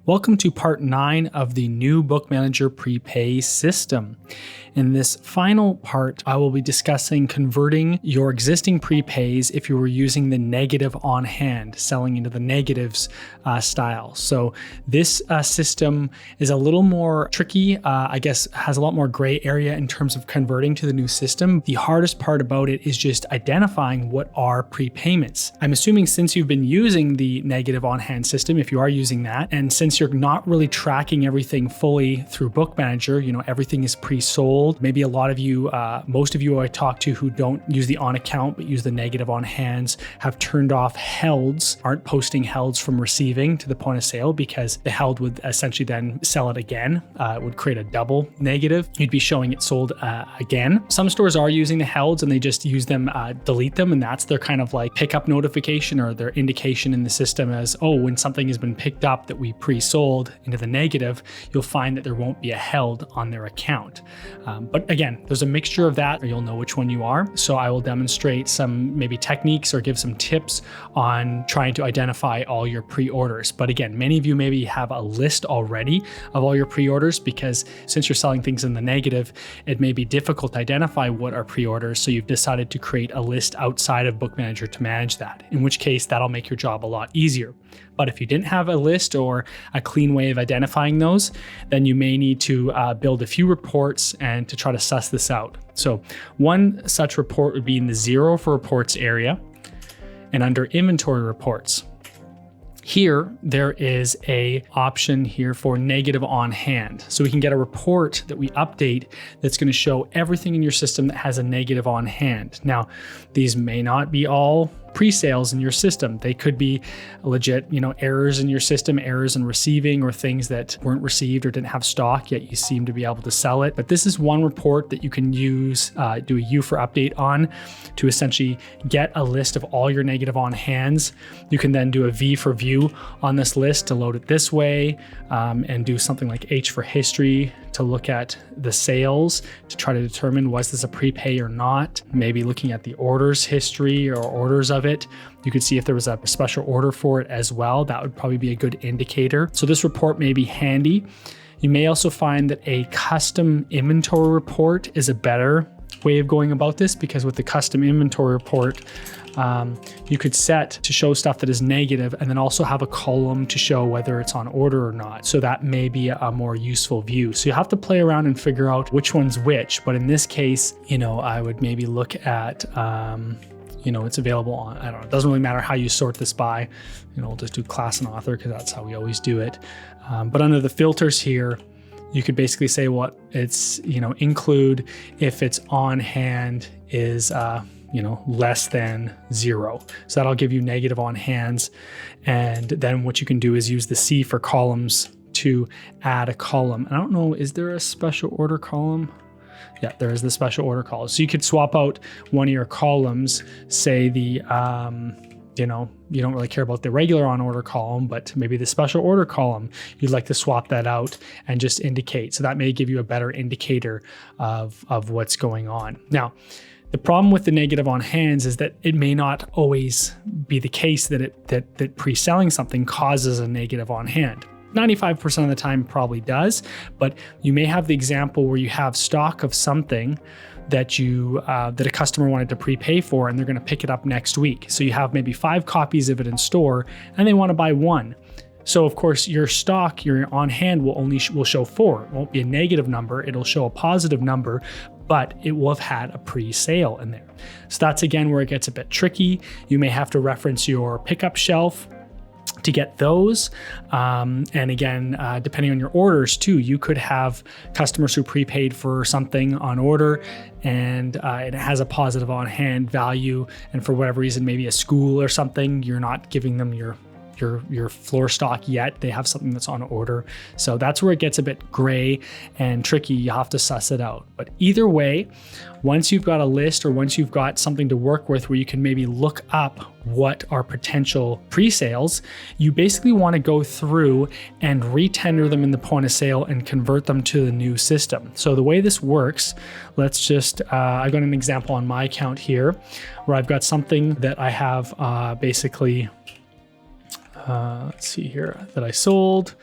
Welcome to part 9 of the new Bookmanager prepay system. In this final part, I will be discussing converting your existing prepays if you were using the negative on hand, selling into the negatives style. So this system is a little more tricky, I guess has a lot more gray area in terms of converting to the new system. The hardest part about it is just identifying what are prepayments. I'm assuming since you've been using the negative on hand system, if you are using that, and since you're not really tracking everything fully through Bookmanager, everything is pre-sold. Maybe a lot of you, most of you I talk to who don't use the on account but use the negative on hands have turned off helds, aren't posting helds from receiving to the point of sale because the held would essentially then sell it again. It would create a double negative. You'd be showing it sold again. Some stores are using the helds and they just use them, delete them, and that's their kind of like pickup notification or their indication in the system as, oh, when something has been picked up that we pre-sold into the negative, you'll find that there won't be a held on their account. But again, there's a mixture of that, or you'll know which one you are. So I will demonstrate some maybe techniques or give some tips on trying to identify all your pre-orders. But again, many of you maybe have a list already of all your pre-orders because since you're selling things in the negative, it may be difficult to identify what are pre-orders. So you've decided to create a list outside of Bookmanager to manage that, in which case that'll make your job a lot easier. But if you didn't have a list or a clean way of identifying those, then you may need to build a few reports and to try to suss this out. So one such report would be in the 0 for reports area and under inventory reports. Here, there is a option here for negative on hand. So we can get a report that we update that's going to show everything in your system that has a negative on hand. Now, these may not be all pre-sales in your system. They could be legit, errors in your system, errors in receiving or things that weren't received or didn't have stock yet you seem to be able to sell it. But this is one report that you can use, do a U for update on to essentially get a list of all your negative on hands. You can then do a V for view on this list to load it this way and do something like H for history to look at the sales to try to determine was this a prepay or not. Maybe looking at the orders history or orders of it. You could see if there was a special order for it as well. That would probably be a good indicator. So this report may be handy. You may also find that a custom inventory report is a better way of going about this because with the custom inventory report, you could set to show stuff that is negative and then also have a column to show whether it's on order or not. So that may be a more useful view. So you have to play around and figure out which one's which. But in this case, I would maybe look at, it's available on, I don't know, it doesn't really matter how you sort this by, we'll just do class and author because that's how we always do it. But under the filters here, you could basically say what it's, include if it's on hand is, less than 0. So that'll give you negative on hands. And then what you can do is use the C for columns to add a column. And I don't know, is there a special order column? Yeah, there is the special order column. So you could swap out one of your columns, say the, you don't really care about the regular on order column, but maybe the special order column, you'd like to swap that out and just indicate. So that may give you a better indicator of what's going on. Now, the problem with the negative on hands is that it may not always be the case that pre-selling something causes a negative on hand. 95% of the time probably does, but you may have the example where you have stock of something that that a customer wanted to prepay for and they're going to pick it up next week. So you have maybe 5 copies of it in store and they want to buy 1. So of course your stock, your on hand will show 4. It won't be a negative number. It'll show a positive number, but it will have had a pre-sale in there. So that's again where it gets a bit tricky. You may have to reference your pickup shelf to get those. And again, depending on your orders too, you could have customers who prepaid for something on order and it has a positive on hand value. And for whatever reason, maybe a school or something, you're not giving them your floor stock yet. They have something that's on order. So that's where it gets a bit gray and tricky. You have to suss it out. But either way, once you've got a list or once you've got something to work with where you can maybe look up what are potential pre-sales, you basically want to go through and retender them in the point of sale and convert them to the new system. So the way this works, let's just, I've got an example on my account here where I've got something that I have basically, let's see here, that I sold.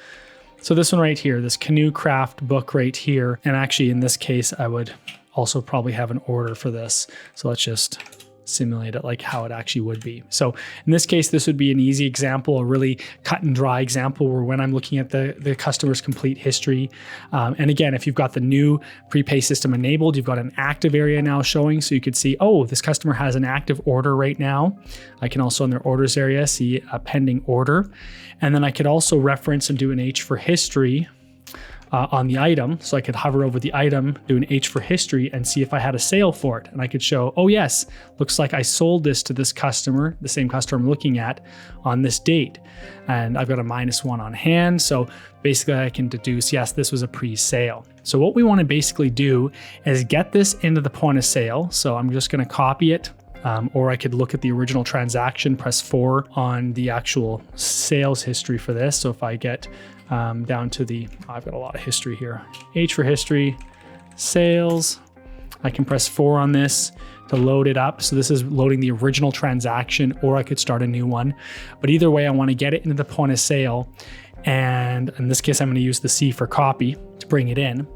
So this one right here, this canoe craft book right here. And actually in this case, I would also probably have an order for this. So let's just simulate it like how it actually would be. So in this case, this would be an easy example, a really cut and dry example where when I'm looking at the customer's complete history. And again, if you've got the new prepay system enabled, you've got an active area now showing. So you could see, oh, this customer has an active order right now. I can also in their orders area see a pending order. And then I could also reference and do an H for history on the item. So I could hover over the item, do an H for history and see if I had a sale for it. And I could show, oh yes, looks like I sold this to this customer, the same customer I'm looking at on this date. And I've got a -1 on hand. So basically I can deduce, yes, this was a pre-sale. So what we want to basically do is get this into the point of sale. So I'm just going to copy it. Or I could look at the original transaction, press 4 on the actual sales history for this. So if I get down to I've got a lot of history here. H for history, sales. I can press 4 on this to load it up. So this is loading the original transaction, or I could start a new one. But either way, I want to get it into the point of sale. And in this case, I'm going to use the C for copy to bring it in.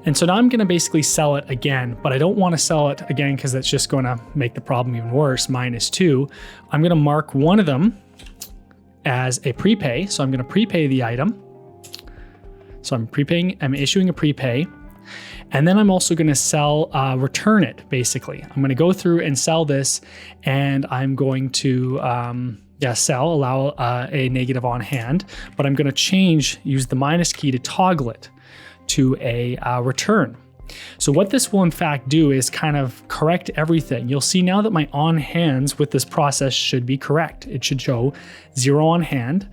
And so now I'm going to basically sell it again, but I don't want to sell it again because that's just going to make the problem even worse, -2. I'm going to mark one of them as a prepay. So I'm going to prepay the item. So I'm issuing a prepay. And then I'm also going to return it basically. I'm going to go through and sell this, and I'm going to, allow a negative on hand, but I'm going to use the minus key to toggle it to a return. So what this will in fact do is kind of correct everything. You'll see now that my on hands with this process should be correct. It should show 0 on hand.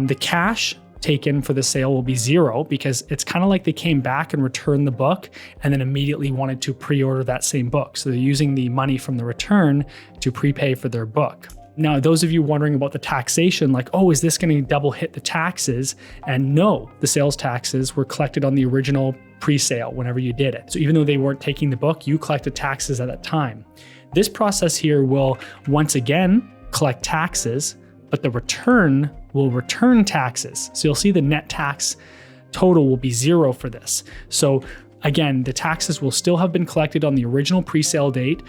The cash taken for the sale will be 0 because it's kind of like they came back and returned the book and then immediately wanted to pre-order that same book. So they're using the money from the return to prepay for their book. Now, those of you wondering about the taxation, like, oh, is this going to double hit the taxes? And no, the sales taxes were collected on the original pre-sale whenever you did it. So even though they weren't taking the book, you collected taxes at that time. This process here will once again collect taxes, but the return will return taxes. So you'll see the net tax total will be 0 for this. So again, the taxes will still have been collected on the original pre-sale date,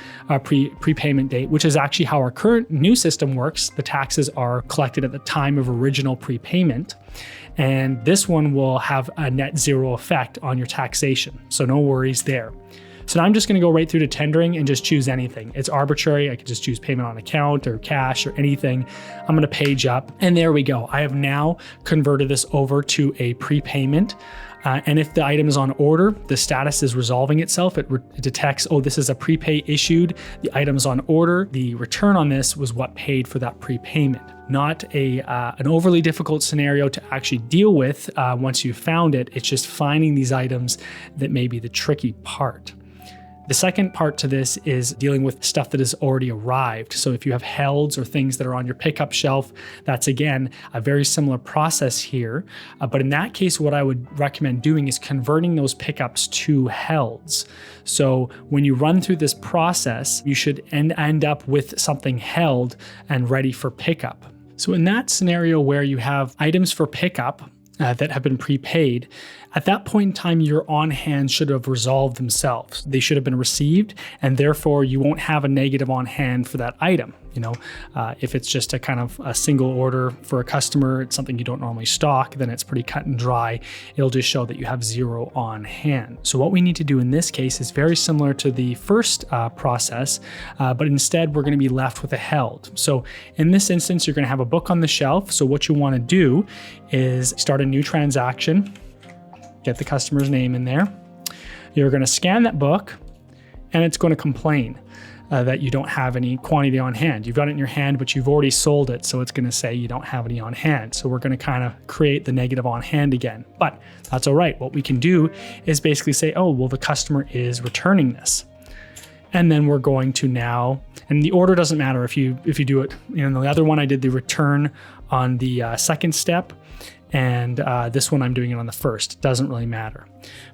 prepayment date, which is actually how our current new system works. The taxes are collected at the time of original prepayment. And this one will have a net 0 effect on your taxation. So no worries there. So now I'm just going to go right through to tendering and just choose anything. It's arbitrary. I could just choose payment on account or cash or anything. I'm going to page up, and there we go. I have now converted this over to a prepayment. And if the item is on order, the status is resolving itself. It detects, oh, this is a prepay issued. The item's on order. The return on this was what paid for that prepayment. Not an overly difficult scenario to actually deal with once you've found it. It's just finding these items that may be the tricky part. The second part to this is dealing with stuff that has already arrived. So if you have helds or things that are on your pickup shelf, that's again a very similar process here. But in that case, what I would recommend doing is converting those pickups to helds. So when you run through this process, you should end up with something held and ready for pickup. So in that scenario where you have items for pickup that have been prepaid, at that point in time, your on-hand should have resolved themselves. They should have been received, and therefore you won't have a negative on hand for that item. If it's just a kind of a single order for a customer, it's something you don't normally stock, then it's pretty cut and dry. It'll just show that you have 0 on hand. So what we need to do in this case is very similar to the first process, but instead we're going to be left with a held. So in this instance, you're going to have a book on the shelf. So what you want to do is start a new transaction. Get the customer's name in there. You're going to scan that book, and it's going to complain that you don't have any quantity on hand. You've got it in your hand, but you've already sold it, so it's going to say you don't have any on hand. So we're going to kind of create the negative on hand again, but that's all right. What we can do is basically say, oh, well, the customer is returning this. And then we're going to now, and the order doesn't matter if you do it. In the other one, I did the return on the second step. And this one I'm doing it on the first. Doesn't really matter.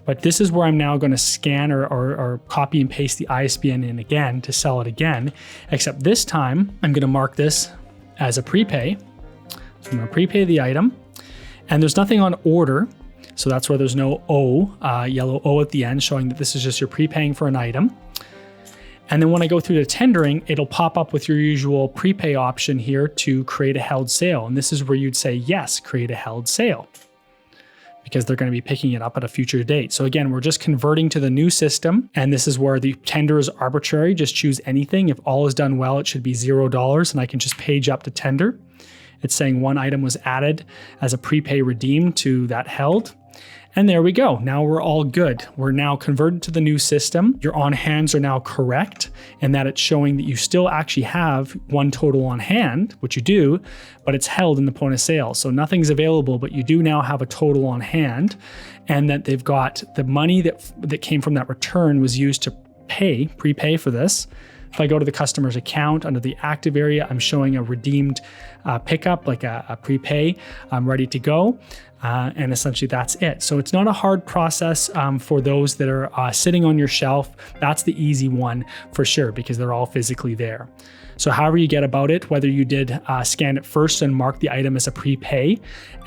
But this is where I'm now going to scan or copy and paste the ISBN in again to sell it again, except this time I'm going to mark this as a prepay. So I'm going to prepay the item. And there's nothing on order. So that's where there's no O, yellow O at the end, showing that this is just you're prepaying for an item. And then when I go through to tendering, it'll pop up with your usual prepay option here to create a held sale. And this is where you'd say, yes, create a held sale, because they're going to be picking it up at a future date. So again, we're just converting to the new system. And this is where the tender is arbitrary. Just choose anything. If all is done well, it should be $0. And I can just page up to tender. It's saying one item was added as a prepay redeem to that held. And there we go. Now we're all good. We're now converted to the new system. Your on hands are now correct, and that it's showing that you still actually have one total on hand, which you do, but it's held in the point of sale. So nothing's available, but you do now have a total on hand, and that they've got the money that came from that return was used to prepay for this. If I go to the customer's account under the active area, I'm showing a redeemed pickup, like a prepay. I'm ready to go. And essentially that's it. So it's not a hard process for those that are sitting on your shelf. That's the easy one for sure, because they're all physically there. So however you get about it, whether you did scan it first and mark the item as a prepay,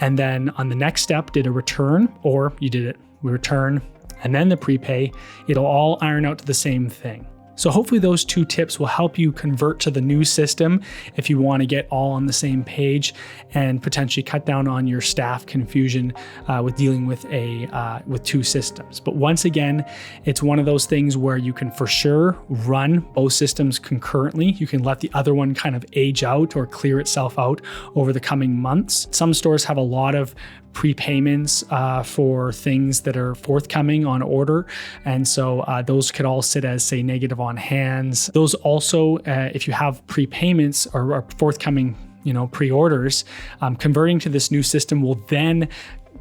and then on the next step did a return, or you did it return and then the prepay, it'll all iron out to the same thing. So hopefully those 2 tips will help you convert to the new system if you want to get all on the same page and potentially cut down on your staff confusion with dealing with with 2 systems. But once again, it's one of those things where you can for sure run both systems concurrently. You can let the other one kind of age out or clear itself out over the coming months. Some stores have a lot of prepayments for things that are forthcoming on order. And so those could all sit as, say, negative on hands. Those also, if you have prepayments or forthcoming, pre-orders, converting to this new system will then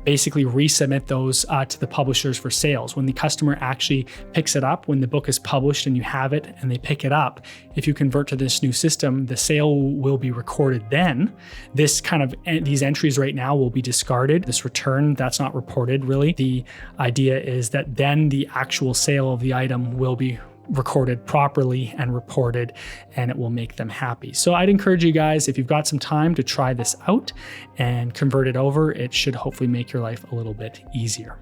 basically resubmit those to the publishers for sales. When the customer actually picks it up, when the book is published and you have it and they pick it up, if you convert to this new system, the sale will be recorded then. These entries right now will be discarded. This return, that's not reported really. The idea is that then the actual sale of the item will be recorded properly and reported, and it will make them happy. So I'd encourage you guys, if you've got some time, to try this out and convert it over. It should hopefully make your life a little bit easier.